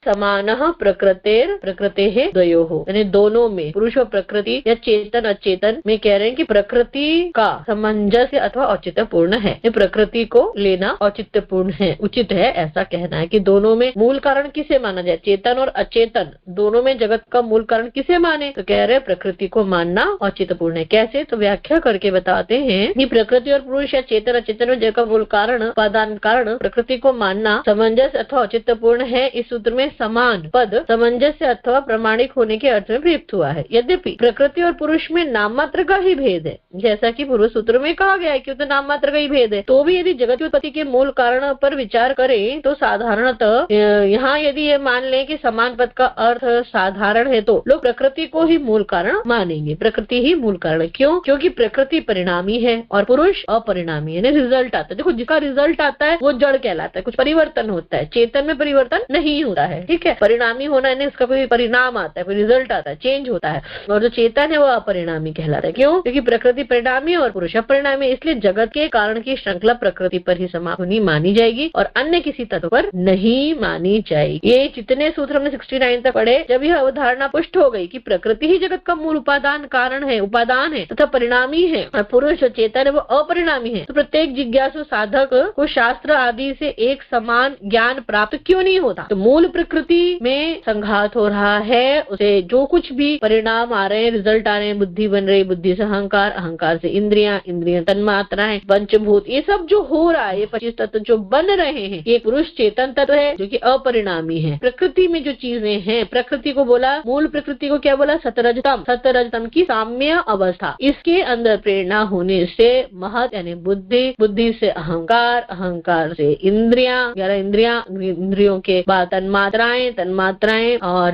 समानः प्रकृतेर प्रकृतेः द्वयोः, यानी दोनों में, पुरुष और प्रकृति या चेतन अचेतन में कह रहे हैं कि प्रकृति का सामंजस्य अथवा औचित्यपूर्ण है। ये प्रकृति को लेना औचित्यपूर्ण है, उचित है, ऐसा कहना है कि दोनों में मूल कारण किसे माना जाए, चेतन और अचेतन दोनों में जगत का मूल कारण किसे माने, तो कह रहे हैं प्रकृति को मानना औचित्यपूर्ण है। कैसे, तो व्याख्या करके बताते हैं कि प्रकृति और पुरुष या चेतन अचेतन में जगत का मूल कारण, उपादान कारण प्रकृति को मानना समंजस अथवा औचित्यपूर्ण है। इस सूत्र में समान पद समंजस्य अथवा प्रामाणिक होने के अर्थ में प्रयुक्त हुआ है। यद्यपि प्रकृति और पुरुष में नाम मात्र का ही भेद है, जैसा कि पूर्व सूत्र में कहा गया है कि तो नाम मात्र का ही भेद है, तो भी यदि जगत की उत्पत्ति के मूल कारण पर विचार करें तो साधारणतः यहाँ यदि ये मान लें कि समान पद का अर्थ साधारण है तो लोग प्रकृति को ही मूल कारण मानेंगे। प्रकृति ही मूल कारण, क्यों? क्योंकि प्रकृति परिणामी है और पुरुष अपरिणामी है, रिजल्ट आता है। देखो, जिसका रिजल्ट आता है वो जड़ कहलाता है, कुछ परिवर्तन होता है। चेतन में परिवर्तन नहीं होता है, ठीक है। परिणामी होना है, उसका कोई परिणाम आता है, कोई रिजल्ट आता है, चेंज होता है। और जो चेतन है वो अपरिणामी कहलाता है। क्यों? क्योंकि प्रकृति परिणामी और पुरुष अपरिणामी, इसलिए जगत के कारण की श्रृंखला प्रकृति पर ही समाप्त होनी मानी जाएगी और अन्य किसी तत्व पर नहीं मानी जाएगी। ये जितने सूत्र हमने 69 तक पढ़े, जब यह अवधारणा पुष्ट हो गई कि प्रकृति ही जगत का मूल उपादान कारण है, उपादान है तथा परिणामी है और पुरुष जो चेतन है वो अपरिणामी है, तो प्रत्येक जिज्ञासु साधक को शास्त्र आदि से एक समान ज्ञान प्राप्त क्यों नहीं होता? तो मूल प्रकृति में संघात हो रहा है, उसे जो कुछ भी परिणाम आ रहे हैं, रिजल्ट आ रहे हैं, बुद्धि बन रही, बुद्धि से अहंकार, अहंकार से इंद्रियां, इंद्रियां तन्मात्राएं, पंचभूत, ये सब जो हो रहा है, ये 25 तत्व जो बन रहे हैं, ये पुरुष चेतन तत्व है जो कि अपरिणामी है। प्रकृति में जो चीजें हैं, प्रकृति को बोला, मूल प्रकृति को क्या बोला? सतरजतम, सतरजतम की साम्य अवस्था। इसके अंदर प्रेरणा होने से महत यानी बुद्धि, बुद्धि से अहंकार, अहंकार से इंद्रियां, 11 इंद्रियां, इंद्रियों के बाद तन्मात्राएं, तन्मात्राएं और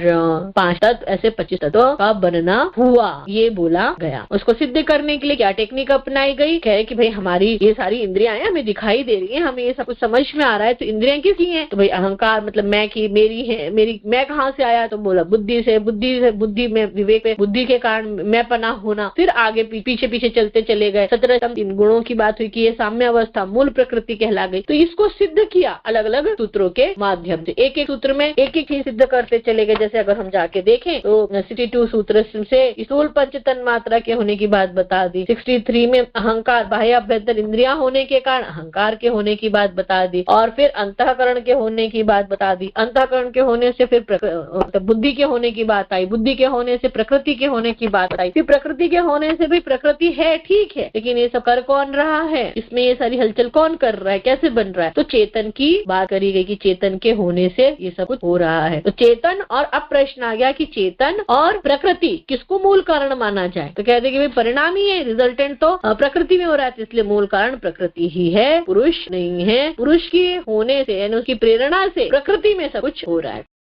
5 तत्व, ऐसे 25 तत्वों का बनना हुआ, ये बोला गया। उसको सिद्ध करने के लिए क्या टेक्निक अपनाई गई? कहे कि भाई हमारी ये सारी इंद्रियां हैं, हमें दिखाई दे रही है, हमें ये सब कुछ समझ में आ रहा है, तो इंद्रियां किसकी हैं? तो भाई अहंकार मतलब मैं की, मेरी है, मेरी मैं कहाँ से आया? तो बोला बुद्धि से, बुद्धि में विवेक में, बुद्धि के कारण मैं पना होना। फिर आगे पीछे पीछे चलते चले गए, 17 इन गुणों की बात हुई कि ये साम्य अवस्था मूल प्रकृति कहला गई। तो इसको सिद्ध किया अलग अलग सूत्रों के माध्यम से, एक एक सूत्र में एक एक ही सिद्ध करते चले गए। जैसे अगर हम जाके देखें तो 62 सूत्र से स्थूल पंच तन्मात्रा के होने की बात बता दी, 63 में अहंकार बाह्य अभ्यंतर इंद्रियां होने के कारण अहंकार के होने की बात बता दी, और फिर अंतःकरण के होने की बात बता दी, अंतःकरण के होने से फिर बुद्धि के होने की बात आई, बुद्धि के होने से प्रकृति के होने की बात आई, फिर प्रकृति के होने से भी प्रकृति है, ठीक है, लेकिन ये सब कर कौन रहा है, इसमें ये सारी हलचल कौन कर रहा है, कैसे बन रहा है? तो चेतन की बात करी गई कि चेतन के होने से ये सब कुछ हो रहा है। तो चेतन, और अब प्रश्न आ गया कि चेतन और प्रकृति किसको मूल कारण माना जाए? तो कहते कि भाई परिणामी है, रिजल्टेंट तो प्रकृति में हो रहा है, तो इसलिए मूल कारण प्रकृति ही है, पुरुष नहीं है। पुरुष की होने से यानी उसकी प्रेरणा से प्रकृति में सब कुछ हो रहा है।